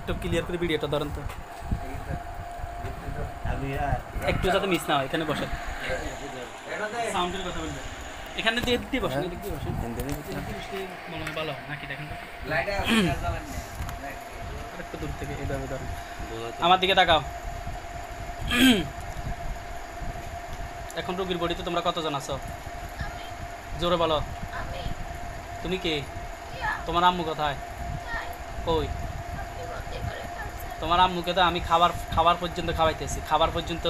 একটু ক্লিয়ার করে ভিডিওটা ধরেন তো, একটু যাতে মিস না হয়। এখানে বসেন, সাউন্ডের কথা বলবেন। এখানে দিয়ে দিতে বসেন, এদিক দিয়ে বসেন। মনে হয় ভালো হয় নাকি দেখেন তো, আরেকটু দূর থেকে এইভাবে ধরেন, আমার দিকে তাকাও। এখন রোগীর বডিতে তোমরা কতজন আছো? জোরে বলো। তুমি কে? তোমার আম্মু কোথায়? কই? তোমার আম্মুকে তো আমি খাবার পর্যন্ত খাওয়াইতেছি, খাবার পর্যন্ত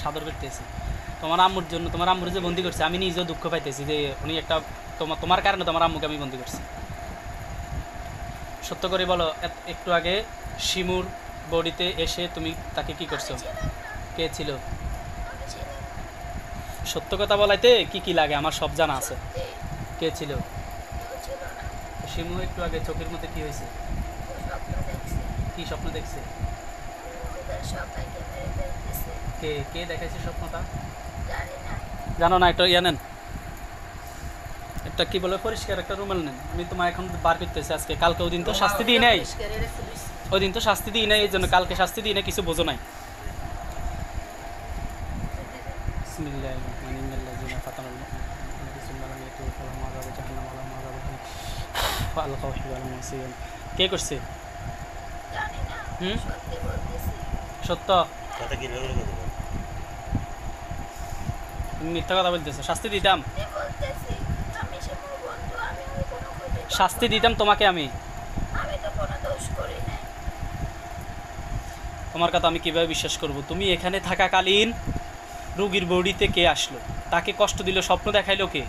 সাদর করতেছি। তোমার আম্মুর জন্য, তোমার আম্মুর যে বন্দি করছে, আমি নিজেও দুঃখ পাইতেছি যে উনি একটা তোমার কারণে তোমার আম্মুকে আমি বন্দি করছি। সত্য করে বলো, একটু আগে শিমুর বডিতে এসে তুমি তাকে কি করছো? কে ছিল? সত্য কথা বলাইতে কি কি লাগে আমার সব জানা আছে। কে ছিল? শিমু একটু আগে চোখের মধ্যে কি হয়েছে? কি স্বপ্ন দেখছে? কে কে দেখাইছে স্বপ্নটা? জানো না? একটা ইয়া নেন, একটা কি বলে পরিষ্কার একটা রুমাল নেন। আমি তোমার এখন বার করতেছি আজকে, কালকে ওই দিন তো শাস্তি দিই নাই, ওই দিন তো শাস্তি দিই নাই, এই জন্য কালকে শাস্তি দিই নাই, কিছু বোঝো নাই। কে করছে? সত্য? তুমি মিথ্যা কথা বলতেছো। শাস্তি দিতাম, শাস্তি দিতাম তোমাকে আমি। তোমার কথা আমি কিভাবে বিশ্বাস করব? তুমি এখানে থাকাকালীন রোগীর বডিতে কে আসলো? তাকে কষ্ট দিল, স্বপ্ন দেখাইলো কে?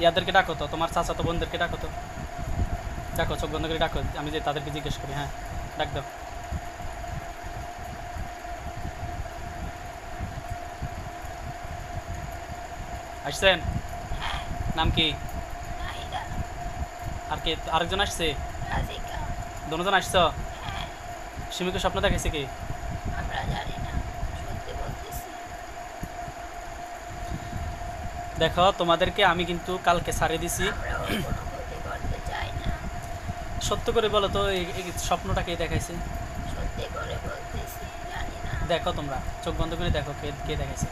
ইয়াদেরকে ডাকো তো, তোমার চাচাতো বোনদেরকে ডাকো তো, ডাকো, চোখ বন্ধ করে ডাকো, আমি যে তাদেরকে জিজ্ঞেস করি। হ্যাঁ, ডাক দাও। আসছেন? নাম কি? আর কে? আরেকজন আসছে? দুজন আসছ? শিমুকে স্বপ্ন দেখাইছে কি? দেখো, তোমাদেরকে আমি কিন্তু কালকে ছাড়িয়ে দিছি। সত্য করে বলো তো, এই স্বপ্নটা কে দেখাইছে? দেখো, তোমরা চোখ বন্ধ করে দেখো, কে কে দেখাইছে।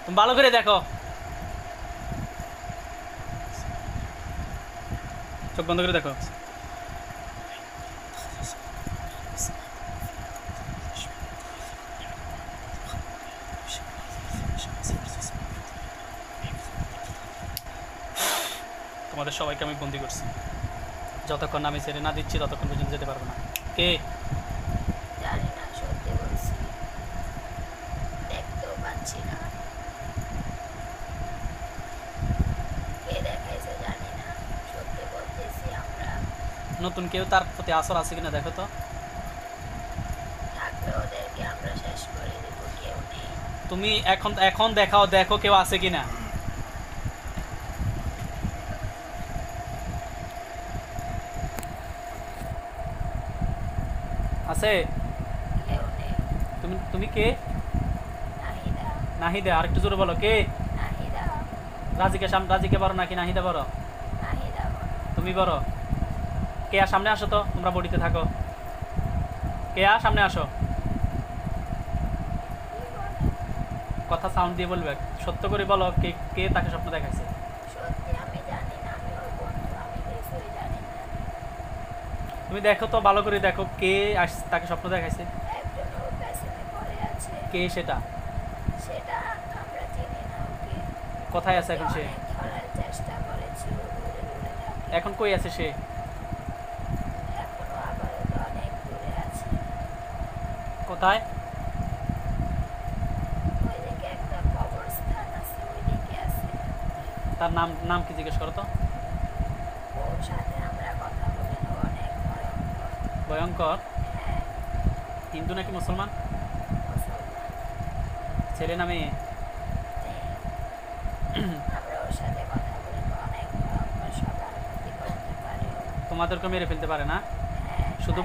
তুমি ভালো করে দেখো, চোখ বন্ধ করে দেখো। তোমাদের সবাইকে আমি বন্দি করছি, যতক্ষণ আমি ছেড়ে না দিচ্ছি ততক্ষণ পর্যন্ত যেতে পারবো না। কে? নতুন কেউ তার প্রতি আসর আছে কিনা দেখো তো। তুমি এখন এখন দেখাও, দেখো কেউ আছে কিনা। আছে? তুমি তুমি কে? নাহিদা। আরেকটু জোরে বলো, কে? রাজিকে বড় নাকি নাহিদা বড়? তুমি বড়। কে? সামনে আসো তো, তোমরা বডিতে থাকো। কে? সামনে আসো, কথা সাউন্ড দিয়ে বলবে। সত্য করে বলো, কে কে তাকে স্বপ্ন দেখাইছে? তুমি দেখো তো, ভালো করে দেখো, কে তাকে স্বপ্ন দেখাইছে। কে সেটা? কোথায় আছে এখন সে? এখন কই আছে সে? কোথায়? তার নাম কি জিজ্ঞেস করো তো। ভয়ঙ্কর? হিন্দু নাকি মুসলমান? ছেলে না মেয়ে? তোমাদেরকে মেরে ফেলতে পারে না শুধু?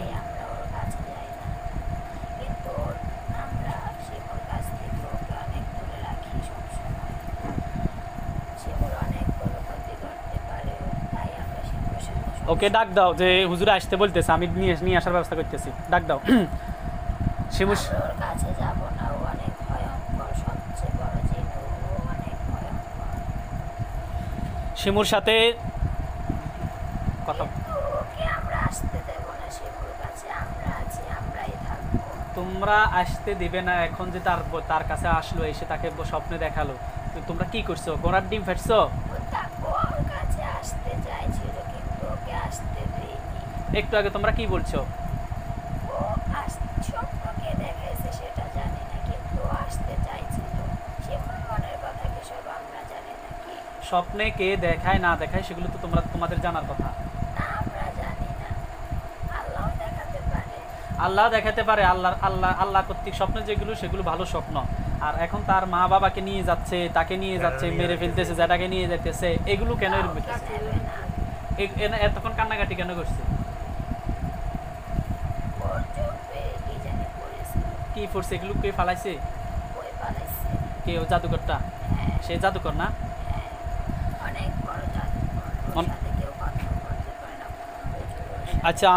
ওকে ডাক দাও, যে হুজুরে আসতে বলতেছে, আমি নিয়ে আসার ব্যবস্থা করতেছি, ডাক দাও। শিমুর ওর কাছে যাব না, ও অনেক ভয়ঙ্কর, সবচেয়ে বড় জিন, ও অনেক ভয়ঙ্কর। শিমুর সাথে কথা, কিন্তু ওকে আমরা আসতে দেব না, শিমুর কাছে আমরা আছি, আমরাই থাকবো। তোমরা আসতে দিবে না। এখন যে তার কাছে আসলো, এসে তাকে স্বপ্নে দেখালো, তো তোমরা কি করছো? ঘোড়ার ডিম ফেটছো? ওর কাছে আসতে চাইছিল কিন্তু ওকে আসতে দেইনি। একটু আগে তোমরা কি বলছো? ও স্বপ্নকে দেখাইছে সেটা জানি না, কিন্তু ও আসতে চাইছিল। শিমুর মনের কথা কি সব আমরা জানি নাকি? স্বপ্নে কে দেখায় না দেখায় সেগুলো তো তোমাদের জানার কথা। না, আমরা জানি না, আল্লাহ দেখাতে পারে। আল্লাহ দেখাতে পারে। আল্লাহ কর্তৃক স্বপ্ন যেগুলো, সেগুলো ভালো স্বপ্ন। আর এখন তার মা বাবাকে নিয়ে যাচ্ছে, তাকে নিয়ে যাচ্ছে, মেরে ফেলতেছে, যেটাকে নিয়ে যাইতেছে, এগুলো কেন এরকম হইতেছে? নেবে না। এতক্ষণ কান্নাকাটি কেন করছে? ওর চোখে কি জানি পড়েছে, কি করছে? এগুলো কে ফালাইছে? ওই পালাইছে। কে? ও জাদুকরটা? হ্যাঁ, সে জাদুকর না? হ্যাঁ, অনেক বড় জাদুকর, ওর অন- সাথে কেউ কথা বলতে পারে না, কোনো কিছু ওর সাথে। আচ্ছা,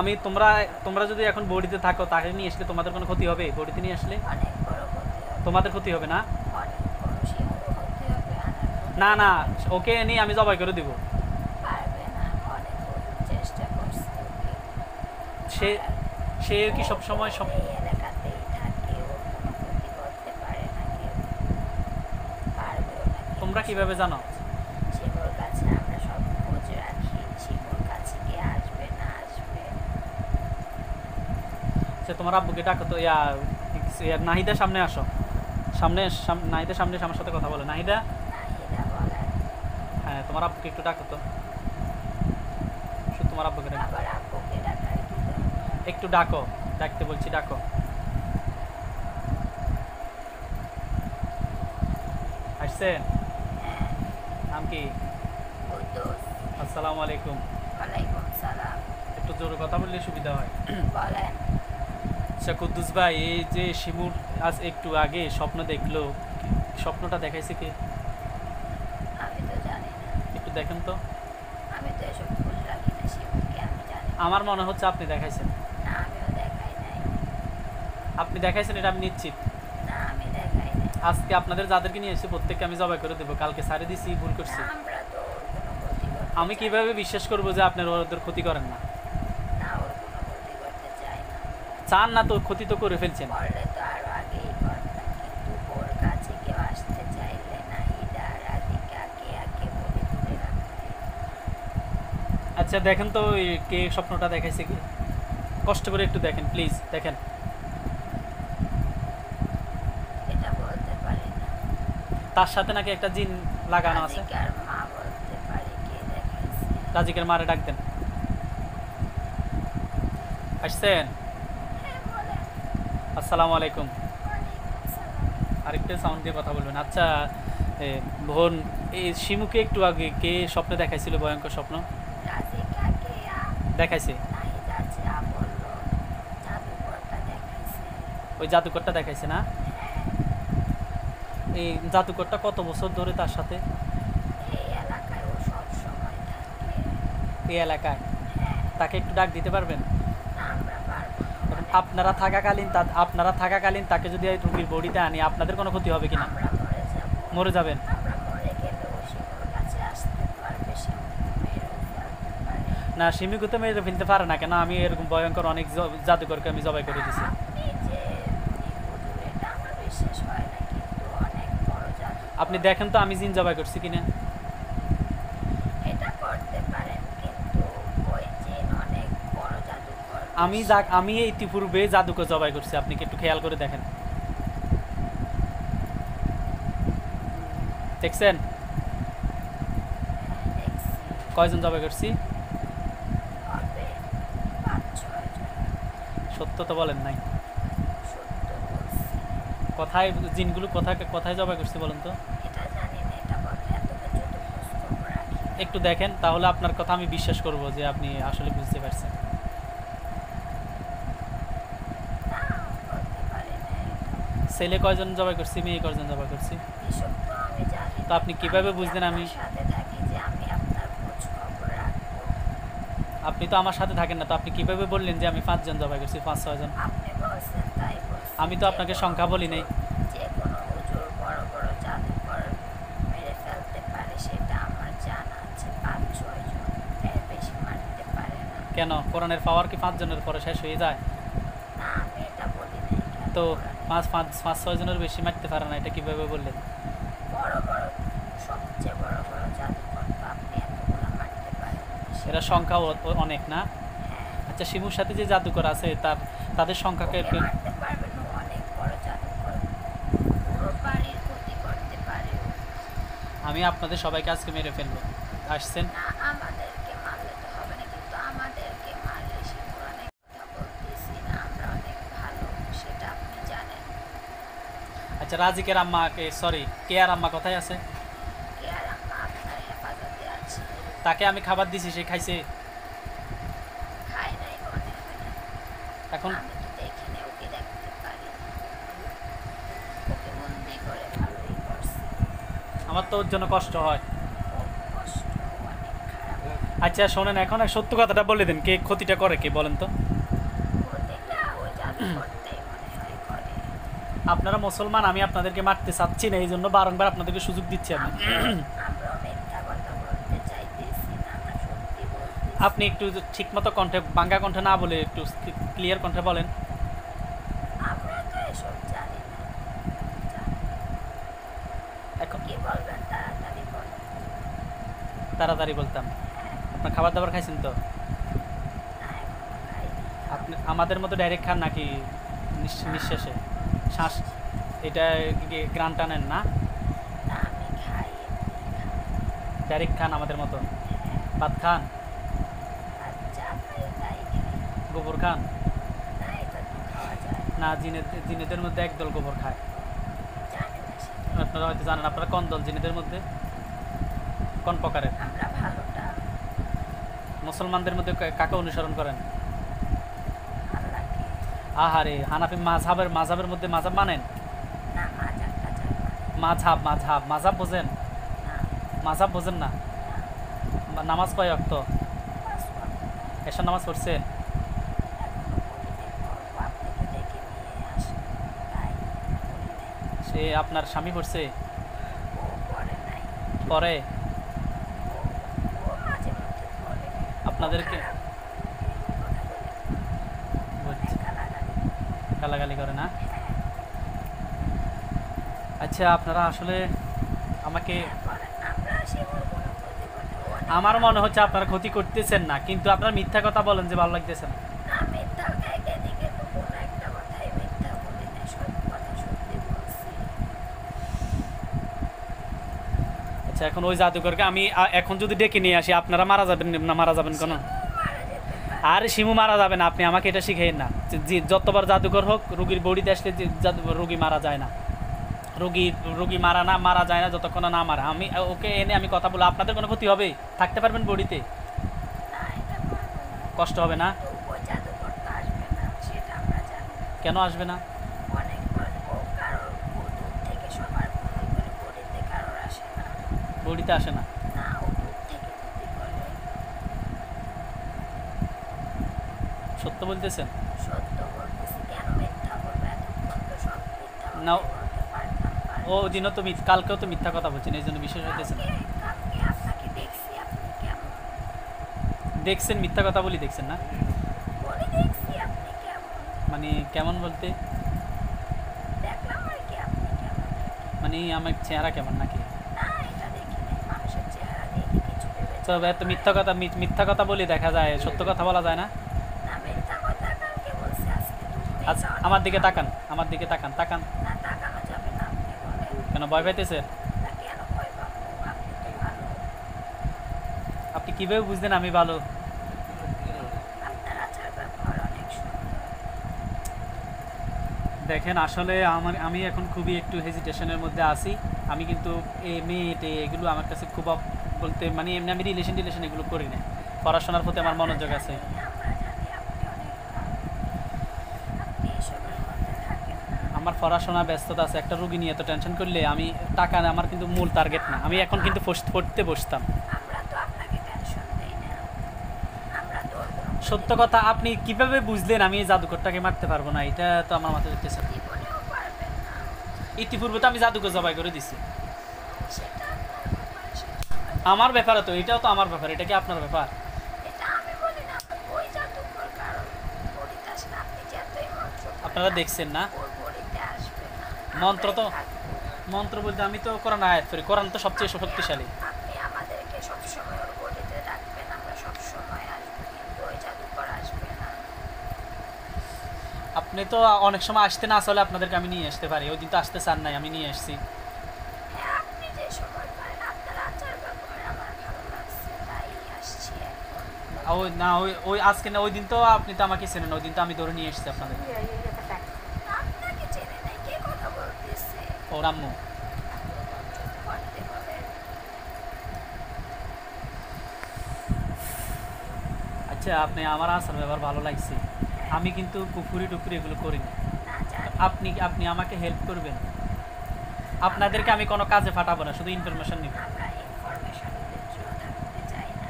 তোমরা যদি এখন বডিতে থাকো, তাকে নিয়ে আসলে তোমাদের কোনো ক্ষতি হবে? বডিতে নিয়ে আসলে অনেক বড় ক্ষতি হবে, তোমাদের ক্ষতি হবে না? অনেক বড় শিমুর ক্ষতি হবে। না না, ওকে নিয়ে আমি জবাই করে দিব। পারবে না, অনেক চেষ্টা করছে ওকে। সে সে কি সব সময় সব এই এলাকাতেই থাকে, ওর কোনো ক্ষতি করতে পারে না কেউ, পারবেও না কেউ। তোমরা কিভাবে জানো? শিমুর কাছে আমরা সব খোঁজ রাখি, শিমুর কাছে কে আসবে না আসবে। সে তোমার আব্বুকে ডাকো তো। নাহিদা, সামনে আসো। নাহিদা সামনে এসে আমার সাথে কথা বলো। নাহিদা, নাহিদা বলেন। হ্যাঁ, তোমার আব্বুকে একটু ডাকো তো। শুধু তোমার আব্বুকে ডাকো, আবার আব্বুকে ডাকার কি দরকার? একটু ডাকো। ডাকতে বলছি, ডাকো। আসছেন? হ্যাঁ, নাম কি? কুদ্দুস। আসসালামু আলাইকুম। ওয়ালাইকুম সালাম। একটু জোরে কথা বললে সুবিধা হয়। বলেন। আচ্ছা কুদ্দুস ভাই, এই যে শিমুর আজ একটু আগে স্বপ্ন দেখলো, স্বপ্নটা দেখাইছে কে? আমি তো জানি না, একটু দেখেন তো। আমি তো এসব খোঁজ রাখি না শিমুরকে, আমি জানি না। আমার মনে হচ্ছে আপনি দেখাইছেন। না, আমিও দেখাই নাই। আপনি দেখাইছেন, এটা আমি নিশ্চিত। না, আমি দেখাই নাই। আজকে আপনাদের যাদেরকে নিয়ে এসে প্রত্যেককে আমি জবাই করে দেবো। কালকে সারে দিছি, ভুল করছি। না, আমরা তো ওর কোনো ক্ষতি করতে আমি চাই কিভাবে বিশ্বাস করবো যে আপনার ওদের ক্ষতি করেন না? না, ওর কোনো ক্ষতি করতে চাই না। চান না তো, ক্ষতি তো করে ফেলছেন। করলে তো আরো আগেই করতাম, কিন্তু ওর কাছে কেউ আসতে চাইলে নাহিদা আর রাধিকাকে আগে বলে তুলে রাখতে। আচ্ছা দেখেন তো, কে স্বপ্নটা দেখাইছে কি? কষ্ট করে একটু দেখেন প্লিজ, দেখেন। এটা বলতে পারি না। তার সাথে নাকি একটা জিন লাগানো আছে। রাধিকার মা বলতে পারে কে দেখাইছে। রাজিকের মারে ডাক দেন। আসছেন? হ্যাঁ, বলেন। আসসালামু আলাইকুম। ওয়ালাইকুম সালাম। আরেকটু সাউন্ড দিয়ে কথা বলবেন। আচ্ছা বোন, এই শিমুকে একটু আগে কে স্বপ্নে দেখাইছিল ভয়ঙ্কর স্বপ্ন? রাধিকাকে দেখাইছে? নাহিদা যা বললো, জাদুকরটা দেখাইছে। ওই জাদুকরটা দেখাইছে না? এই জাদুকরটা কত বছর ধরে তার সাথে এই এলাকায় ও সব সময় থাকে। এই এলাকায়? হ্যাঁ, তাকে একটু ডাক দিতে পারবেন? না, আমরা পারবো না। এখন আপনারা থাকাকালীন তাকে যদি এই রুগীর বডিতে আনি, আপনাদের কোনো ক্ষতি হবে কিনা? আমরা মরে যাব। মরে যাবেন? আমরা মরে গেলে ও শিমুর কাছে আসতে পারবে, শিমুরকে মেরেও ফেলতে পারে। না, শিমিকু তো মেরে ফেলতে পারে না কেন? আমি এরকম ভয়ঙ্কর অনেক জাদুকরকে আমি জবাই করে দিছি। আপনি যে হুজুর, এটা আমার বিশ্বাস হয় না, কিন্তু অনেক বড় জাদু। আপনি দেখেন তো আমি জিন জবাই করছি কিনা। এটা করতে পারেন, কিন্তু ওই জিন অনেক বড় জাদুকর। আমি ইতিপূর্বে জাদুকর জবাই করছি, আপনি কি একটু খেয়াল করে দেখেন। দেখছেন হ্যাঁ, দেখছি। কয়জন জবাই করছি? হবে 5-6 জন। সত্য তো বলেন নাই। সত্য বলছি। কোথায় জিনগুলো কোথায় জবাই করছি বলেন তো? এটা জানি না, এটা কথা এত কিছু তো খোঁজ খবর রাখি না। একটু দেখেন, তাহলে আপনার কথা আমি বিশ্বাস করব যে আপনি আসলে বুঝতে পারছেন। না, বলতে পারি না এটা। ছেলে কয়জন জবাই করছি, মেয়ে কয়জন জবাই করছি? এসব তো আমি জানি তো না। আপনি কিভাবে আমি কি বুঝলেন আমি? আপনার সাথে থাকি যে আমি আপনার খোঁজ খবর রাখবো? আপনি তো আমার সাথে থাকেন না, তো আপনি কিভাবে বললেন যে আমি 5 জন জবাই করছি, 5-6 জন? আপনি বলছেন তাই বলছি। আমি তো আপনাকে সংখ্যা বলি নাই। যে কোনো হুজুর বড় বড় জাদুকর মেরে ফেলতে পারে সেটা আমার জানা আছে, 5-6 জন, এর বেশি মারতে পারে না। কেন, কোরআনের পাওয়ার কি 5 জনের পরে শেষ হয়ে যায়? না আমি এটা বলি নাই। কেন তো কোরআনে 5-6 জনের বেশি মারতে পারে না, এটা কিভাবে বললেন? বড় বড় সবচেয়ে বড় বড় জাদুকর তো আপনি এতগুলো মারতে পারেন না। এরা সংখ্যা অনেক না? হ্যাঁ, আচ্ছা, শিমুর সাথে যে জাদুকর আছে তাদের সংখ্যাকে ওকে মারতে পারবেন, ও অনেক বড় জাদুকর, পুরো বাড়ির ক্ষতি করতে পারে ও। আমি আপনাদের সবাইকে আজকে মেরে ফেলবো। আসছেন, না আমাদেরকে মারলে তো হবে না, কিন্তু আমাদেরকে মারলে শিমুর অনেক কথা বলতেছি না, আমরা অনেক ভালো, সেটা আপনি জানেন। আচ্ছা রাজিকের আম্মা, সরি কেয়ার আম্মা কোথায় আছে? কে আর আম্মা আপনার হেফাজতে আছে। তাকে আমি খাবার দিছি, সে খাইছে? খায় নাই মনে হয়। এখন আমি তো দেখিনি, ওকে দেখতে পারি না। ওকে বন্দি করে ভালোই করছে। আমার তো ওর জন্য কষ্ট হয়। ও কষ্ট, ও অনেক খারাপ। আচ্ছা শোনেন, এখন এক সত্য কথাটা বলে দেন, কে ক্ষতিটা করে কে বলেন তো? ওদেরটা ওই জাদু করতেই মনে হয় করে। আপনারা মুসলমান, আমি আপনাদেরকে মারতে চাচ্ছি না, এই জন্য বারংবার আপনাদেরকে সুযোগ দিচ্ছি আমি। আমরা মিথ্যা কথা বলতে চাইতেছি না, আমরা সত্যি বলতেছি। আপনি একটু ঠিকমতো কণ্ঠে, বাঙ্গা কণ্ঠে না বলে একটু ক্লিয়ার কণ্ঠে বলেন। আমরা তো এসব জানি না। এখন কি বলবেন তাড়াতাড়ি বলেন। তাড়াতাড়ি বলতাম। আপনার খাবার দাবার খাইছেন তো? না এখনো খাইনি। আপনি আমাদের মতো ডাইরেক্ট খান নাকি নিঃশ্বাসে শ্বাস, এটা গ্রান টানেন না? না আমি খাই, এমনি খাই। ডাইরেক্ট খান আমাদের মতো? ভাত খান? আর যা খাই তাই খাই। গোবর খান? না এটা তো খাওয়া যায় না, জিনেদের মধ্যে একদল গোবর খায়। জানি না সেটা। আপনারা হয়তো জানেন। আপনারা কোন দল জিনেদের মধ্যে? কোন প্রকারের? আমরা ভালোটা মুসলমানদের মধ্যে কাকে অনুসরণ করেন? আল্লাহকে। আহারে, হানাফি মাঝহাবের মধ্যে মাঝহাব মানেন? না মাজার টাজার মাঝহাব বোঝেন? না মাঝহাব বোঝেন না? নামাজ কয় ওয়াক্ত? পাঁচ ওয়াক্ত। এশার নামাজ পড়ছেন? এখনো করি নাই, করবো। আপনি তো ডেকে নিয়ে আসেন, তাই করি নাই। সে আপনার স্বামী পড়ছে? ও করে নাই। পরে ও ও মাঝে মধ্যে করে। আপনাদেরকে খারাপ কথা বলে অনেক গালাগালি। গালাগালি করে না? আচ্ছা, আপনারা আসলে আমাকে, বলেন আমরা শিমুর কোনো ক্ষতি করতে, ও অনেক আমার মনে হচ্ছে আপনারা ক্ষতি করতেছেন না, কিন্তু আপনারা মিথ্যা কথা বলেন যে ভালো লাগতেছে না। না মিথ্যা এদিকে তো কোনো একটা কথাই মিথ্যা বলি নাই, সব কথা সত্যি বলছি। আচ্ছা, এখন ওই জাদুকরকে আমি এখন যদি ডেকে নিয়ে আসি, আপনারা মারা যাবেন না? মারা যাবেন কেন? শিমু মারা যেতে পারে। আর শিমু মারা যাবে না, আপনি আমাকে এটা শিখেন না। যতবার জাদুকর হোক, রুগীর বডিতে আসলে রুগী মারা যায় না। রুগী মারা যায় না যতক্ষণ না মারা। আমি ওকে এনে আমি কথা বলে আপনাদের কোনো ক্ষতি হবে? থাকতে পারবেন বডিতে? না এটা পারবো না। কষ্ট হবে না? তো ও জাদুকর তো আসবে না, সেটা আমরা জানি। কেন আসবে না? অনেক ও কারোর দূর থেকে সবার ক্ষতি করে, বডিতে কারোর আসে না। বডিতে আসে না? না ও দূর থেকে ক্ষতি করে। সত্য বলতেছেন? সত্য বলতেছি, কেন মিথ্যা বলবো? এতক্ষণ তো সব মিথ্যা না, বলতে পারতাম। ও দিনও তো কালকেও তো মিথ্যা কথা বলছেন, এই জন্য বিশেষ হইতেছেন। কালকে আপনাকে দেখছি, আপনি কেমন দেখছেন মিথ্যা কথা বলি, দেখছেন না? বলে দেখছি আপনি কেমন, মানে কেমন বলতে? দেখলাম আর কি আপনি কেমন। মানে আমার চেহারা কেমন নাকি? না এটা দেখি নাই, মানুষের চেহারা দিয়ে কি কিছু ভেবেছে? তো এত মিথ্যা কথা বলি দেখা যায়, সত্য কথা বলা যায় না? না মিথ্যা কথা কালকে বলছি, আজকে তুমি আচ্ছা আমার দিকে তাকান, আমার দিকে তাকান। না তাকানো যাবে না, আপনি বলেন। কেন ভয় পাইতেছে? না কেন ভয় পাবো, আপনি তো ভালো। আপনি কিভাবে বুঝলেন আমি ভালো? আপনার আচার ব্যবহার অনেক সুন্দর। দেখেন আসলে আমি এখন খুবই একটু হেজিটেশনের মধ্যে আছি। আমি কিন্তু মেয়ে এগুলো আমার কাছে খুব বলতে, মানে এমনি আমি রিলেশন এগুলো করি না। পড়াশোনার প্রতি আমার মনোযোগ আছে। আমরা জানি আপনি অনেক ভালো, আপনি এসবের মধ্যে থাকেন না। আমার পড়াশোনা ব্যস্ততা আছে, একটা রুগী নিয়ে এত টেনশন করলে আমি টাকা আমার কিন্তু মূল টার্গেট না। আমি এখন কিন্তু পড়তে বসতাম। আমরা তো আপনাকে টেনশন দেই না, আমরা তো ওর সত্য কথা, আপনি কিভাবে বুঝলেন আমি এই জাদুকরটাকে মারতে পারবো না? এটা তো আমার মাথায় ধরতেছে না। জীবনেও পারবেন না। ইতিপূর্বে তো আমি জাদুকর জবাই করে দিছি। সেটা আপনার ব্যাপার, সেটা আমার ব্যাপারে তো এটাও তো আমার ব্যাপার, এটা কি আপনার ব্যাপার? এটা আমি বলি না। ওই জাদুকর কারণ বড়িতে আসলে আপনি যতই মন্ত্র করেন আপনারা দেখছেন না ওর বড়িতে আসবে না। মন্ত্র তো, আমরাই থাকবো। মন্ত্র বলতে আমি তো কোরআন আয়াত করি, কোরআন তো সবচেয়ে শক্তিশালী। আপনি আমাদেরকে সবসময় ওর বড়িতে রাখবেন, আমরা সবসময় আসবো, কিন্তু ওই জাদুকর আসবে না। আপনি তো অনেক সময় আসতে না আসলে আপনাদেরকে আমি নিয়ে আসতে পারি, ওই দিন তো আসতে চান নাই, আমি নিয়ে আসছি। হ্যাঁ, আপনি যে সময় পারেন, আপনার আচার ব্যবহার আমার ভালো লাগছে, তাই আসছি এখন। ওই না, ওই ওই আজকে না, ওই দিন তো আপনি তো আমাকে চেনেন, ওই দিন তো আমি ধরে নিয়ে এসেছি আপনাদের। আপনাকে চেনে নাই, কে কথা বলতেছে? ও রাম্মু, চুপ করতে বলেন। আচ্ছা আপনি আমার আসার ব্যাপার ভালো লাগছে, আমি কিন্তু পুকুরি টুকুরি এগুলো করি না। না জানি, আপনি আপনি আমাকে হেল্প করবেন, আপনাদেরকে আমি কোনো কাজে ফাটাবো না, শুধু ইনফরমেশন নিব। আমরা ইনফরমেশনের ভিতরেও থাকতে চাই না,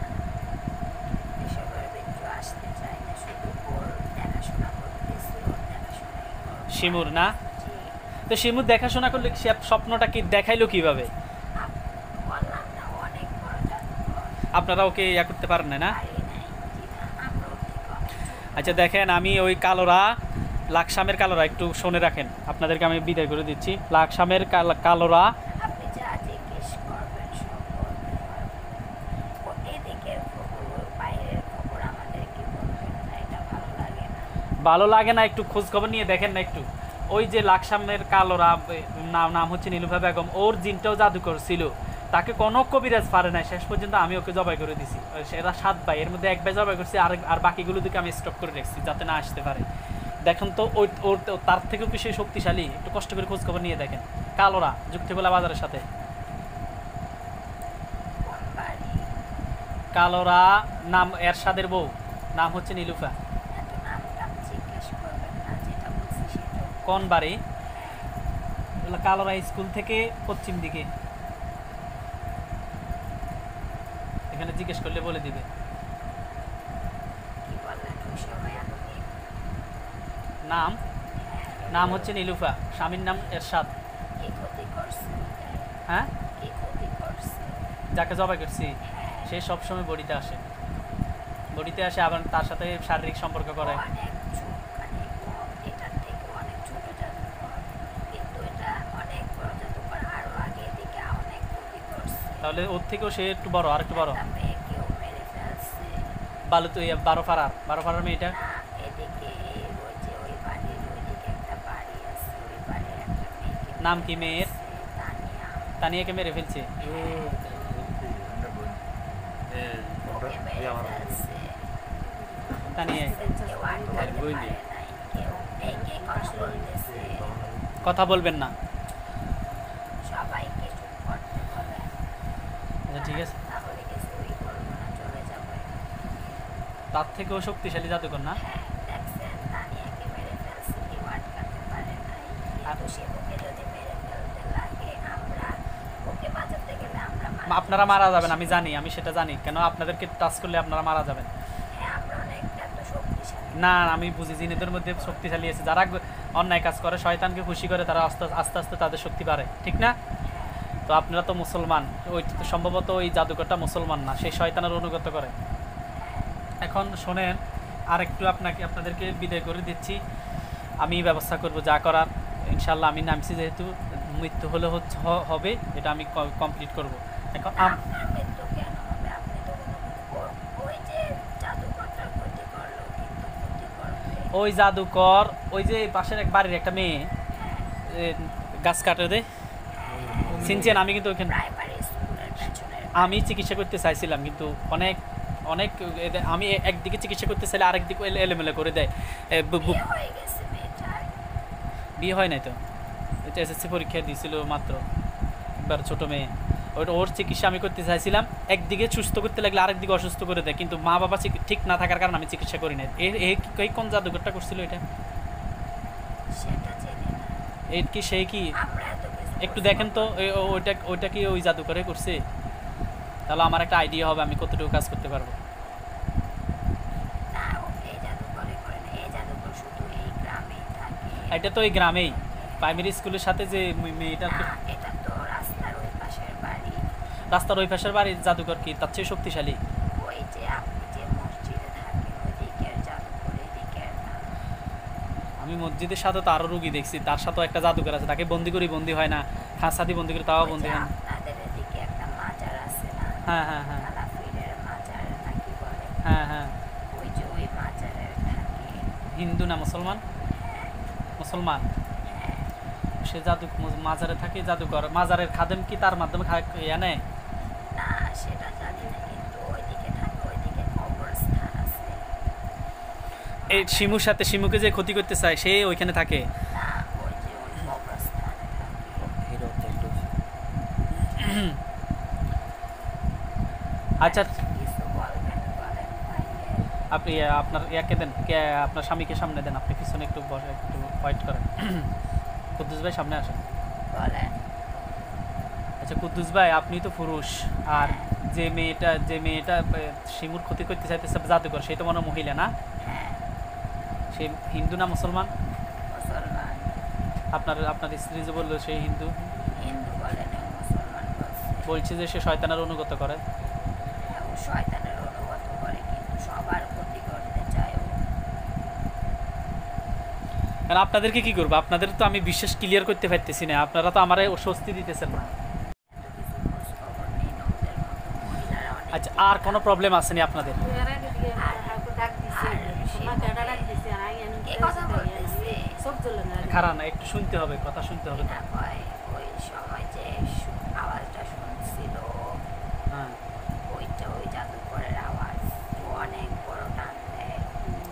এসবের ভিতরে আসতে চাই না, শুধু ওর দেখাশোনা করতেছি, ওর দেখাশোনাই করবো। শিমুর না, জি, তো শিমুর দেখাশোনা করলে সে স্বপ্নটা কি দেখাইলো কিভাবে? বললাম না অনেক বড় জাদুকর, আপনারা ওকে ইয়া করতে পারেন না, না? পারি নাই। জি না, আমরা ওর থেকে অনেক ছোট। আচ্ছা দেখেন, আমি ওই কালোরা, লাকসামের কালোরা একটু শুনে রাখেন, আপনাদেরকে আমি বিদায় করে দিচ্ছি। লাকসামের কালোরা, আপনি যা জিজ্ঞেস করবেন সব বলতে পারবো। ও এদিকের খবর, ওর বাইরের খবর আমাদেরকে বলবেন না, এটা ভালো লাগে না। ভালো লাগে না? একটু খোঁজ খবর নিয়ে দেখেন না একটু। ওই যে লাকসামের কালোরা, নাম নাম হচ্ছে নীলুফা বেগম, ওর জিনটাও জাদুকর ছিল, তাকে কোনো কবিরাজ পারে নাই, শেষ পর্যন্ত আমি ওকে জবাই করে দিছি। এরা 7 ভাই, এর মধ্যে 1 ভাই জবাই করছি, আর বাকিগুলো দিকে আমি স্টপ করে রাখছি যাতে না আসতে পারে। দেখুন তো ওই ওর তার থেকেও কি সে শক্তিশালী? একটু কষ্ট করে খোঁজ খবর নিয়ে দেখেন। কালোরা, যুক্তিগোলা বাজারের সাথে। কোন বাড়ি? কালোরা নাম এরশাদের বউ, নাম হচ্ছে নীলুফা। এত নাম টাম জিজ্ঞেস করবেন না, যেটা বলছি সেটা। কোন বাড়ি? কালোরা স্কুল থেকে পশ্চিম দিকে, এখানে জিজ্ঞেস করলে বলে দিবে। কি বললেন ওই সময় আপনি? নাম নাম হচ্ছে নীলুফা, স্বামীর নাম এরশাদ। কি ক্ষতি করছে? হ্যাঁ, কি ক্ষতি করছে? যাকে জবাই করছি সে সবসময় বডিতে আসে, বডিতে আসে, আবার তার সাথে শারীরিক সম্পর্ক করে। অনেক মানে এটার থেকে অনেক ছোট জাদুকর, কিন্তু এটা অনেক বড় জাদুকর, আরো আগে এদিকে অনেক ক্ষতি করছে। তাহলে ওর থেকেও সে একটু বড়, আর একটু বড়। একটা মেয়েকেও মেরে ফেলছে। বালু তো 12 ফারার মেয়েটা। না, এদিকে ওই যে ওই বাড়ির ওইদিকে একটা বাড়ি আছে, ওই বাড়ির একটা মেয়েকে নাম মেরে কি মেয়ের? ফেলছে, তানিয়া। তানিয়াকে মেরে ফেলছে। ওকে মেরে ফেলছে। তানিয়া কেউ আটকাতে পারে নাই, কেউ। এই কে কথা বলতেছে? কথা বলবেন না। সবাইকে চুপ করতে বলে, আচ্ছা ঠিক আছে, তাহলে কিছু ওই করবো না, চলে যাবো এখান থেকে। তার থেকেও শক্তিশালী জাদুকর না? হ্যাঁ, দেখছেন, তানিয়াকে মেরে ফেলছে, কেউ আটকাতে পারে নাই। কিন্তু সে ওকে যদি মেরে ফেলতে লাগে, আমরা ওকে বাঁচাতে গেলে আমরা আপনারা মারা যাবেন, আমি জানি, আমি সেটা জানি, কেন আপনাদেরকে টাচ করলে আপনারা মারা যাবেন। হ্যাঁ, আমরা অনেক এত শক্তিশালী। না, আমি বুঝি জিনেদের মধ্যে শক্তিশালী আছে, যারা অন্যায় কাজ করে, শয়তানকে খুশি করে, তারা আস্তে আস্তে আস্তে তাদের শক্তি বাড়ে, ঠিক না? তো আপনারা তো মুসলমান, ওই তো সম্ভবত ওই জাদুকরটা মুসলমান না, সেই শয়তানের অনুগত করে। এখন শোনেন, আর একটু আপনাদেরকে বিদায় করে দিচ্ছি, আমি ব্যবস্থা করব যা করার, ইনশাল্লাহ। আমি নামছি যেহেতু, মৃত্যু হলে হবে, এটা আমি কমপ্লিট করব। এখন আপনার মৃত্যু কেন হবে? আপনি তো ওই যে জাদুকরটার ক্ষতি করলো, কিন্তু ক্ষতি করবে। ওই জাদুকর, ওই যে পাশের এক বাড়ির একটা মেয়ে, এ, গাছ কাটে দে, চিনছেন? আমি কিন্তু ওইখানে প্রাইমারি স্কুলের পেছনের আমি চিকিৎসা করতে চাইছিলাম, কিন্তু অনেক অনেক আমি একদিকে চিকিৎসা করতে চাইলে আরেকদিকে এলোমেলো করে দেয়। বিয়ে হয়ে গেছে মেয়েটার। বিয়ে হয় নাই তো, এটা এসএসসি পরীক্ষা দিয়েছিল মাত্র, একবার ছোট মেয়ে। ওর চিকিৎসা আমি করতে চাইছিলাম, একদিকে সুস্থ করতে লাগলে আরেকদিকে অসুস্থ করে দেয়, কিন্তু মা বাবা ঠিক না থাকার কারণে আমি চিকিৎসা করি না। এই কোন জাদুঘরটা করছিল এটা? সেটা জেনে না। এই কি সেই কি? আমরা এত কিছু একটু দেখেন তো, ওইটা কি ওই জাদুঘরে করছে? তাহলে আমার একটা আইডিয়া হবে আমি কতটুকু কাজ করতে পারবো। না, ওকে এটা তো ওই গ্রামেই প্রাইমারি স্কুলের সাথে যে মেয়েটা না, এটা তো রাস্তার ওই পাশের বাড়ি। রাস্তার ওই পাশের বাড়ির জাদুঘর কি তার চেয়ে শক্তিশালী? ওই যে আপনি যে মসজিদে থাকেন ওই দিকের জাদুঘর, এই দিকের না। আমি মসজিদের সাথে তো আরো রুগী দেখছি, তার সাথেও একটা জাদুঘর আছে, তাকে বন্দি করি বন্দি হয় না, খাঁসাদি বন্দি করি তাও ওই বন্দি যে হয় না। আপনাদের এদিকে একটা মাজার আছে না, হ্যাঁ হ্যাঁ হ্যাঁ কালাফিরের মাজার নাকি বলে, হ্যাঁ হ্যাঁ। ওই যে ওই মাজারের থাকে। হিন্দু না মুসলমান? মুসলমান। সে জাদু মাজারে থাকে, জাদুঘর মাজারের খাদেম কি তার মাধ্যমে ইয়া নেয়? না সেটা জানি না, কিন্তু ওইদিকে থাকে, ওইদিকে কবরস্থান আছে। এই শিমুর সাথে শিমুকে যে ক্ষতি করতে চায় সে ওইখানে থাকে। না ওই যে ওই কবরস্থানে থাকে। আচ্ছা কিছু বলবেন বলেন ভাইয়ের। আপনি আপনার ইয়াকে দেন, আপনার স্বামীকে সামনে দেন, আপনি পিছনে একটু বসে একটু ওয়েট করেন। কুদ্দুস ভাই সামনে আসেন। বলেন। আচ্ছা কুদ্দুস ভাই, আপনি তো পুরুষ, আর যে মেয়েটা শিমুর ক্ষতি করতে চাইতেছে জাদুঘর, সে তো মনে হয় মহিলা না? হ্যাঁ সে হিন্দু না মুসলমান? মুসলমান। আপনার স্ত্রী যে বললো সে হিন্দু, হিন্দু বলেন মুসলমান বলছে। বলছে যে সে শয়তানের অনুগত করে। হ্যাঁ, ও শয়তানের অনুগত করে, কিন্তু সবার ক্ষতি করতে চায় ও। কারণ আপনাদেরকে কি করবো, আপনাদের তো আমি বিশ্বাস ক্লিয়ার করতে পারতেছি না, আপনারা তো আমার স্বস্তি দিতেছেন না। এত কিছু খোঁজ খবর নেই না, ওদের মতো মহিলারা অনেক। আচ্ছা আর কোনো প্রবলেম আসেনি আপনাদের? কে কথা বলতেছে? খারাপ না, একটু শুনতে হবে, কথা শুনতে হবে তো। না কয় ওই সময় যে আওয়াজটা শুনছিল, হ্যাঁ ওইটা ওই জাদুঘরের আওয়াজ। ও অনেক বড় টান দেয়।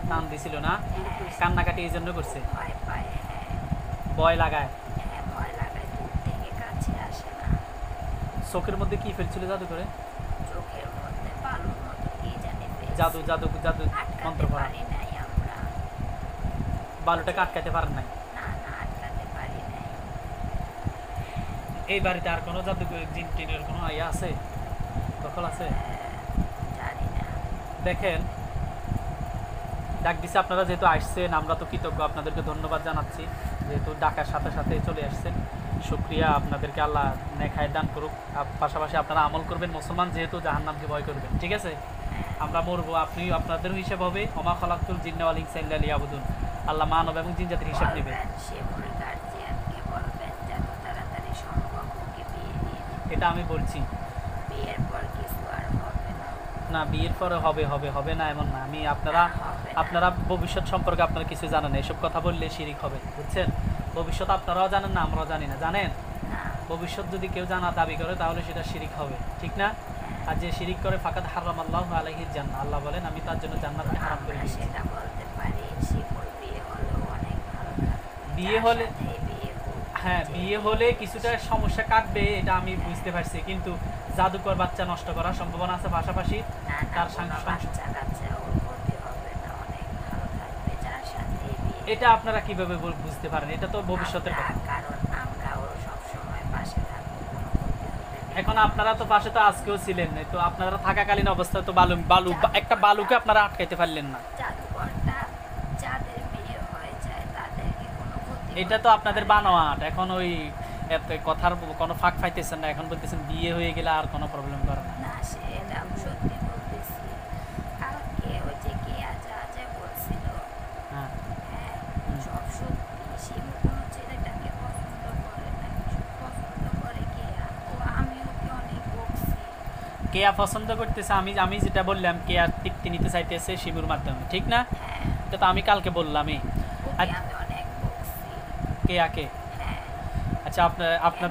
টান দিছিল না? হ্যাঁ, কান্নাকাটি এই জন্য করছে, ভয় পায়। হ্যাঁ ভয় লাগায়। হ্যাঁ, ভয় লাগায়, দূর থেকে কাছে আসে না। চোখের মধ্যে কি ফেলছিল জাদু করে? চোখের মধ্যে বালুর মতো কি জানি ফেলছে। জাদু জাদু জাদু মন্ত্র আটকাতে করা। পারি নাই আমরা। বালুটাকে আটকাতে পারেন নাই? না না, আটকাতে পারি নাই। এই বাড়িতে আর কোনো জাদু জিন টিনের কোনো ইয়ে আছে, দখল আছে? জানি না। দেখেন ডাক দিছে, আপনারা যেহেতু আসছেন আমরা তো কৃতজ্ঞ, আপনাদেরকে ধন্যবাদ জানাচ্ছি যেহেতু ডাকার সাথে সাথে চলে আসছেন। শুকরিয়া, আপনাদেরকে আল্লাহ নেখায় দান করুক। পাশাপাশি আপনারা আমল করবেন, মুসলমান যেহেতু জাহান্নামকে ভয় করবেন, ঠিক আছে? আমরা মরবো, আপনি আপনাদের হিসাব হবে ওমা খালাকুল জিন্না ওয়াল ইনসা ইল্লা লিয়াবুদুন। আল্লাহ মানব এবং জিন জাতির হিসাব নেবে। বলবেন শিমুল গার্জিয়ানকে, বলবেন যত তাড়াতাড়ি সম্ভব ওকে বিয়ে দিয়ে দিতে। এটা আমি বলছি বিয়ের পর কিছু আর হবে না। না, বিয়ের পরে হবে হবে হবে না এমন না। আমি আপনারা হবে না। আপনারা ভবিষ্যৎ সম্পর্কে আপনারা কিছু জানেন না, এসব কথা বললে শিরিক হবে, বুঝছেন? ভবিষ্যৎ আপনারাও জানেন না, আমরাও জানি না। জানেন না। ভবিষ্যৎ যদি কেউ জানার দাবি করে তাহলে সেটা শিরিক হবে, ঠিক না? আর যে শিরিক করে ফাকাদ হারামাল্লাহু আলাইহিল জান্নাহ, আল্লাহ বলেন আমি তার জন্য জান্নাতকে হারাম করে আমরা দিয়েছি। সেটা বলতে পারি, শিমুল বিয়ে হলেও অনেক ভালো থাকবে। বিয়ে যার হলে সাথেই বিয়ে হোক, হ্যাঁ, যে বিয়ে হলে কিছুটা সমস্যা কাটবে, এটা আমি বুঝতে পারছি, কিন্তু জাদুকর বাচ্চা নষ্ট করার সম্ভাবনা আছে, পাশাপাশি না না, তার কোনো বাচ্চা কাচ্চা ওর ক্ষতি হবে না, অনেক ভালো থাকবে যার সাথেই বিয়ে। এটা আপনারা কিভাবে বুঝতে পারেন? এটা তো ভবিষ্যতের কথা। কারণ আমরা ওর সবসময় পাশে থাকবো, কোনো ক্ষতি হবে না। এখন আপনারা তো পাশে তো আজকেও ছিলেন, তো আপনারা থাকাকালীন অবস্থায় তো বালু বালু একটা বালুকে আপনারা আটকাইতে পারলেন না। জাদুঘরটা যাদের বিয়ে হয়ে যায় তাদেরকে কোনো ক্ষতি এটা তো আপনাদের বানোয়াট। এখন ওই এত কথার কোনো ফাঁক পাইতেছেন না, এখন বলতেছেন বিয়ে হয়ে গেলে আর কোনো প্রবলেম করে না। না, সেটা সত্যি বলতেছি। কালকে ওই যে কেয়া যা বলছিল, হ্যাঁ হ্যাঁ সব সত্যি। শিমু কোনো ছেলেটাকে পছন্দ করে না, পছন্দ করে কেয়া। ও আমি ওকে অনেক বকছি। কেয়া পছন্দ করতেছে, আমি আমি যেটা বললাম কেয়া তৃপ্তি নিতে চাইতেছে শিবুর মাধ্যমে, ঠিক না? হ্যাঁ, এটা তো আমি কালকে বললামই। ওকে আমি অনেক বকছি। কেয়াকে? হ্যাঁ। আচ্ছা আপনার আপনার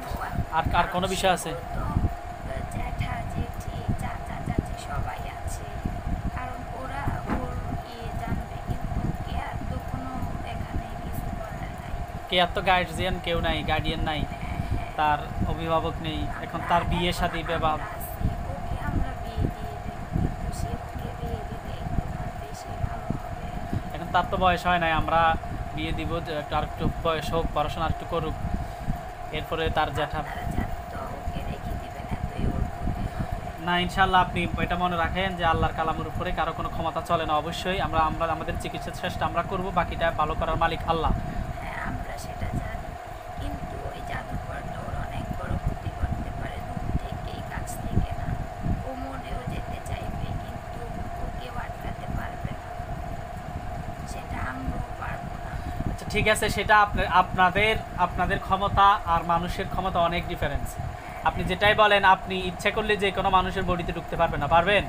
আর আর কোনো বিষয় আছে? জ্যাঠা জেঠি চাচা চাচি সবাই আছে, কারণ ওরা ওর জানবে, কিন্তু কেয়ার তো কোনো এখানে কিছু করার নাই। কেয়ার তো গার্জিয়ান কেউ নাই, গার্ডিয়ান নাই, তার অভিভাবক নেই, এখন তার বিয়ে শাদী বিবাহ। ওকে আমরা বিয়ে দিয়ে দেব, কিন্তু সে ওকে বিয়ে দিলে একটু বেশি ভালো হবে। এখন তার তো বয়স হয় নাই, আমরা বিয়ে দিব, একটু আর একটু বয়স হোক, পড়াশোনা আর একটু করুক, এরপরে তার জ্যাঠা। আপনারা তো ওকে রেখে দিবেন, এতই ওর ক্ষতি হবে না ইনশাল্লাহ, আপনি এটা মনে রাখেন যে আল্লাহর কালামের উপরে কারো কোনো ক্ষমতা চলে না। অবশ্যই আমরা আমরা আমাদের চিকিৎসার চেষ্টা আমরা করব, বাকিটা ভালো করার মালিক আল্লাহ। হ্যাঁ, আমরা ঠিক আছে, সেটা আপনাদের আপনাদের ক্ষমতা আর মানুষের ক্ষমতা অনেক ডিফারেন্স। আপনি যেটাই বলেন, আপনি ইচ্ছে করলে যে কোনো মানুষের বডিতে ঢুকতে পারবেন না, পারবেন?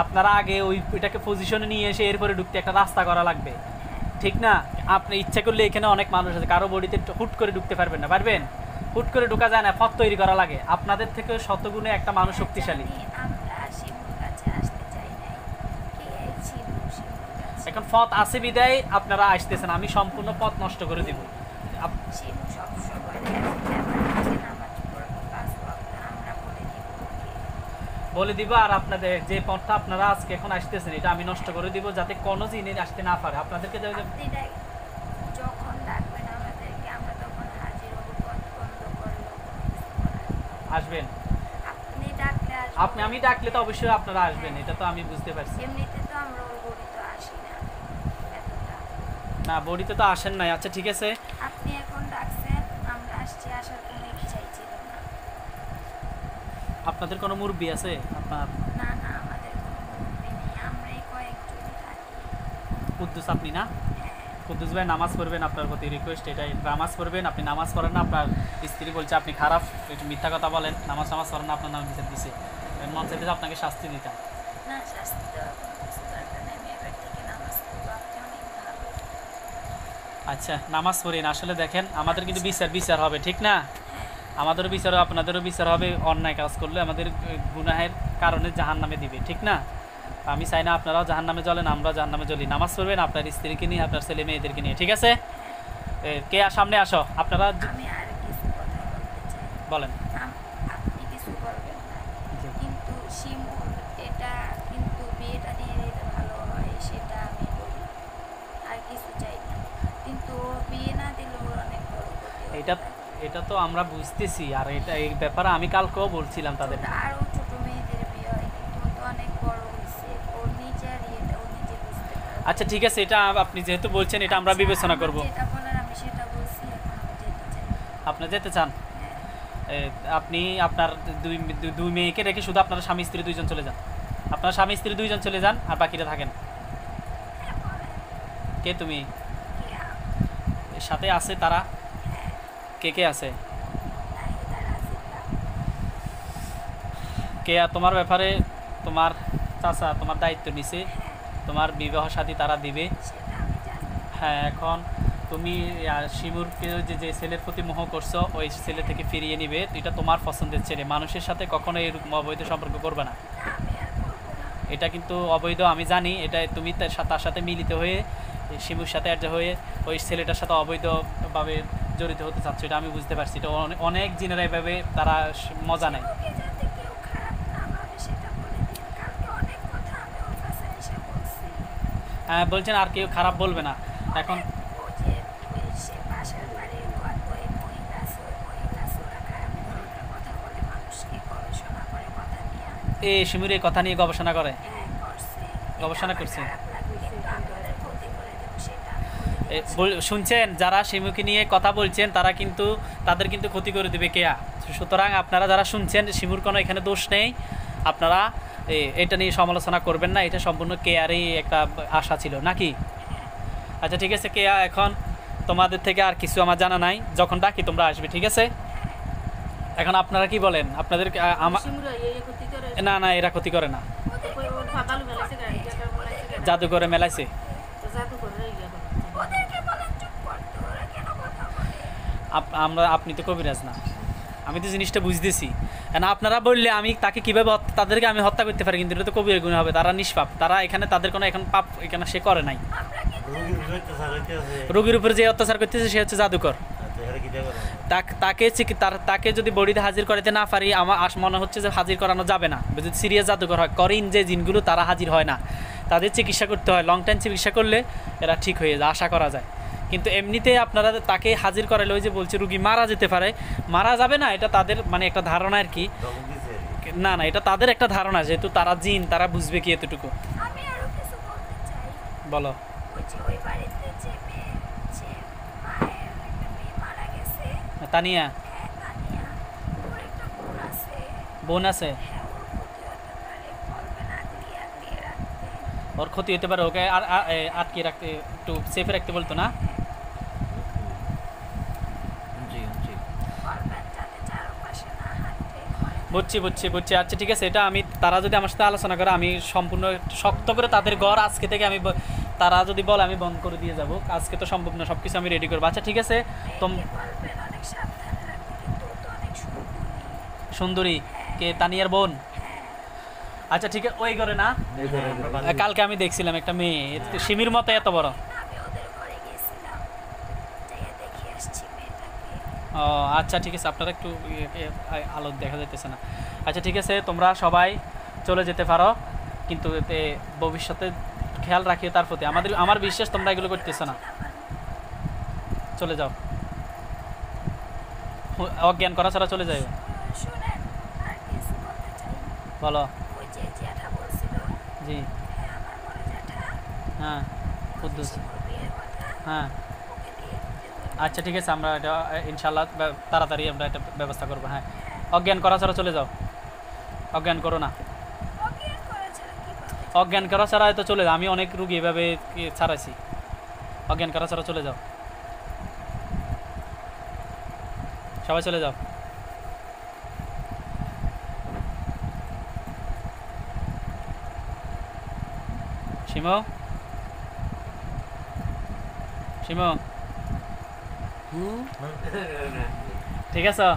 আপনারা আগে ওইটাকে পজিশনে নিয়ে এসে এরপরে ঢুকতে একটা রাস্তা করা লাগবে, ঠিক না? আপনি ইচ্ছে করলে এখানে অনেক মানুষ আছে, কারো বডিতে হুট করে ঢুকতে পারবেন না, পারবেন? হুট করে ঢোকা যায় না, পথ তৈরি করা লাগে। আপনাদের থেকে শতগুণে একটা মানুষ শক্তিশালী। আমরা শিমুর কাছে আসতে চাই নাই, কে ছিল শিমুর কাছে? এখন পথ আছে বিদায় আপনারা আসতেছেন, আমি সম্পূর্ণ পথ নষ্ট করে দিব। শিমু সব সময় নামাজ পড়বো, 5 ওয়াক্ত আমরা বলে দিব, আর আপনাদের যে পথটা আপনারা আজকে এখন আসতেছেন এটা আমি নষ্ট করে দিব, যাতে কোনো জিনিস আসতে না পারে আপনাদেরকে। আপনি যখন ডাকবেন আমাদেরকে, আমরা তখন হাজির হব। পথ বন্ধ করলো আসবেন আপনি ডাকলে আপনি, আমি ডাকলে তো অবশ্যই আপনারা আসবেন, এটা তো আমি বুঝতে পারছি। এমনিতে তো আমরা ওর গড়ি তো আসি না এতটা। না, বডিতে তো আসেন নাই। আচ্ছা ঠিক আছে, আপনি এখন ডাকছেন, আমরা আসছি, আসার কোনো ইচ্ছাই ছিল না। আপনাদের কোনো মুরব্বি আছে আপনার? না না, আমাদের কোনো মুরব্বি নেই, আমরাই কয়েকজনই থাকি। কুদ্দুস আপনি না? হ্যাঁ, কুদ্দুস ভাই নামাজ পড়বেন, আপনার প্রতি রিকোয়েস্ট এটাই, নামাজ পড়বেন। আপনি নামাজ পড়েন না, আপনার স্ত্রী বলছে আপনি খারাপ, একটু মিথ্যা কথা বলেন, নামাজ পড়েন না, আপনার নাম বিচার দিছে, মন চাইতে আপনাকে শাস্তি দিতাম। না শাস্তি দেওয়ার কোনো কিছু দরকার নেই, আমি এবার থেকে নামাজ পড়বো। আপনি অনেক ভালো। আচ্ছা নামাজ পড়েন। আসলে দেখেন, আমাদের কিন্তু বিচার হবে, ঠিক না? আমাদেরও বিচার হবে, আপনাদেরও বিচার হবে। অন্যায় কাজ করলে আমাদের গুনাহের কারণে জাহান্নামে দিবে, ঠিক না? আমি চাই না আপনারাও জাহান্নামে জ্বলেন, আমরাও জাহান্নামে জ্বলি। নামাজ পড়বেন আপনার স্ত্রীকে নিয়ে, আপনার ছেলে মেয়েদেরকে নিয়ে, ঠিক আছে? কে সামনে আসো আপনারা, আমি আর কিছু কথা বলতে চাই। বলেন। আপনি কিছু বলবেন না, জি। কিন্তু শিমুর এটা কিন্তু বিয়েটা দিয়ে দিলে ভালো হয়, সেটা আমি বলি। আর কিছু চাই না, কিন্তু ও বিয়ে না দিলে ওর অনেক বড় ক্ষতি হতে এটা পারে। এটা তো আমরা বুঝতেছি, আর এটা এই ব্যাপারে আমি কালকেও বলছিলাম তাদের। আরও ছোট মেয়েদের বিয়ে হয়, কিন্তু ও তো অনেক বড় হয়েছে, ওর নিজে আর এটা ও নিজে বুঝতে পারে। আচ্ছা ঠিক আছে, এটা আপনি যেহেতু বলছেন এটা আমরা বিবেচনা করব। যেটা বলার আমি সেটা বলছি, এখন আমি যেতে চাই। আপনি যেতে চান? হ্যাঁ, আপনি আপনার দুই মেয়েকে রেখে শুধু আপনার স্বামী স্ত্রী দুইজন চলে যান। আপনার স্বামী স্ত্রী দুইজন চলে যান, আর বাকিরা থাকেন। হ্যাঁ, বলেন। কে তুমি? কি এর সাথে আছে তারা? কে কে আছে? নাহিদা, রাজিকা, কে তোমার ব্যাপারে, তোমার চাচা তোমার দায়িত্ব নিছে, তোমার বিবাহ সাথী তারা দিবে। সেটা আমি জানি। হ্যাঁ, এখন তুমি শিমুরকে যে ছেলের প্রতি মোহ করছো, ওই ছেলে থেকে ফিরিয়ে নিবে। এটা তোমার পছন্দের ছেলে, মানুষের সাথে কখনো এরকম অবৈধ সম্পর্ক করবে না। আমি আর বলবো না। এটা কিন্তু অবৈধ, আমি জানি। এটা তুমি তার সাথে মিলিত হয়ে, শিমুর সাথে অ্যাড হয়ে ওই ছেলেটার সাথে অবৈধভাবে জড়িত হতে চাচ্ছ, এটা আমি বুঝতে পারছি। এটা অনেক জিনেরা এভাবে তারা মজা নেয়। ওকে যাতে কেউ খারাপ না ভাবে সেটা বলে দিন। কালকে অনেক কথা আমি ওর কাছে এসে বলছি। হ্যাঁ বলছেন, আর কেউ খারাপ বলবে না এখন। ও যে ওই সে পাশের বাড়ির ওই মহিলা আছে, ওই মহিলা আছে, ওরা খারাপ ধরনের কথা বলে, মানুষকে গবেষণা করে কথা নিয়ে। শিমুর এই কথা নিয়ে গবেষণা করে, হ্যাঁ, করছে। গবেষণা করছে। খারাপ লাগবে, কিন্তু আমি ওদের ক্ষতি করে দেবো, সেটা আমি বলে দিচ্ছি। শুনছেন, যারা শিমুকে নিয়ে কথা বলছেন তারা কিন্তু তাদের কিন্তু ক্ষতি করে দেবে কেয়া। সুতরাং আপনারা যারা শুনছেন, শিমুর কোনো এখানে দোষ নেই, আপনারা এটা নিয়ে সমালোচনা করবেন না। এটা সম্পূর্ণ কেয়ারই একটা আশা ছিল নাকি? আচ্ছা ঠিক আছে কেয়া, এখন তোমাদের থেকে আর কিছু আমার জানা নাই, যখন ডাকি তোমরা আসবে, ঠিক আছে? এখন আপনারা কি বলেন? আপনাদের না না, এরা ক্ষতি করে না, জাদুঘরে মেলাইছে। ওদেরকে বলেন চুপ করতে, ওরা কেন কথা বলে? আপনি তো কবিরাজ না, আমি তো জিনিসটা বুঝতেছি না। আপনারা বললে আমি তাকে কীভাবে তাদেরকে আমি হত্যা করতে পারি, কিন্তু এটা তো কবির গুণ হবে। তারা নিষ্পাপ, তারা এখানে তাদের কোনো এখন পাপ এখানে সে করে নাই। আমরা কিন্তু রোগীর উপরে যে অত্যাচার করতেছে সে হচ্ছে জাদুকর। তাকে যদি বডিতে হাজির করাতে না পারি, আমার মনে হচ্ছে যে হাজির করানো যাবে না। যদি সিরিয়াস জাদুকর হয়, করিন যে জিনগুলো তারা হাজির হয় না, তাদের চিকিৎসা করতে হয়। লং টাইম চিকিৎসা করলে এরা ঠিক হয়ে যায়, আশা করা যায়। কিন্তু এমনিতে আপনারা তাকে হাজির করালে, ওই যে বলছে রুগী মারা যেতে পারে, মারা যাবে না, এটা তাদের মানে একটা ধারণা আর কি। না না, এটা তাদের একটা ধারণা, যেহেতু তারা জিন, তারা বুঝবে কি এতটুকু। আমি আরো কিছু বলতে চাই। বলো। ওই যে ওই বাড়িতে যে মেয়ে, যে মায়ের একটা মেয়ে মারা গেছে, তানিয়া হ্যাঁ, তানিয়া, ওর একটা বোন আছে। বোন আছে, হ্যাঁ, ওর ক্ষতি হতে পারে, বলবেন আগলিয়ে আগলিয়ে রাখতে। ওর ক্ষতি হতে পারে, ওকে আর আটকে রাখতে, একটু সেফে রাখতে বলতো না? বুঝছি বুঝছি বুঝছি। আচ্ছা ঠিক আছে, এটা আমি তারা যদি আমার সাথে আলোচনা করে আমি সম্পূর্ণ শক্ত করে তাদের ঘর আজকে থেকে আমি তারা যদি বলে আমি বন্ধ করে দিয়ে যাব। আজকে তো সম্ভব না, সব কিছু আমি রেডি করবো। আচ্ছা ঠিক আছে। তোম মেয়েকে বলবেন অনেক সাবধানে রাখতে, কিন্তু ও তো অনেক সুন্দরী কে তানিয়ার বোন? আচ্ছা ঠিক আছে, ওই ঘরে না? কালকে আমি দেখছিলাম একটা মেয়ে সিমির মতো এত বড়। আমি ওদের ঘরে গেছিলাম, যাইয়া দেখে আসছি মেয়েটাকে। ও আচ্ছা ঠিক আছে, আপনারা একটু আলো দেখা যাইতেছে না। আচ্ছা ঠিক আছে, তোমরা সবাই চলে যেতে পারো, কিন্তু এতে ভবিষ্যতে খেয়াল রাখিও তার প্রতি। আমার বিশ্বাস তোমরা এগুলো করতেছো না। চলে যাও, অজ্ঞান করা ছাড়া চলে যাও। শুনেন, আর কিছু বলতে চাই। বলো। ওই যে জ্যাঠা বলছিল, জি। হ্যাঁ আমার বড় জ্যাঠা, হ্যাঁ কুদ্দুস। শিমুর বিয়ের কথা, হ্যাঁ ওকে দিয়ে দিতে বলবেন। আচ্ছা ঠিক আছে, আমরা এটা ইনশাল্লাহ তাড়াতাড়ি আমরা এটা ব্যবস্থা করবো। হ্যাঁ, অজ্ঞান করা ছাড়া চলে যাও, অজ্ঞান করো না। অজ্ঞান করা ছাড়া কিভাবে? অজ্ঞান করা ছাড়া তো চলে যাও, আমি অনেক রুগী এভাবে ছাড়াইছি। অজ্ঞান করা ছাড়া চলে যাও, সবাই চলে যাও। শিমো, শিমো, ঠিক আছে।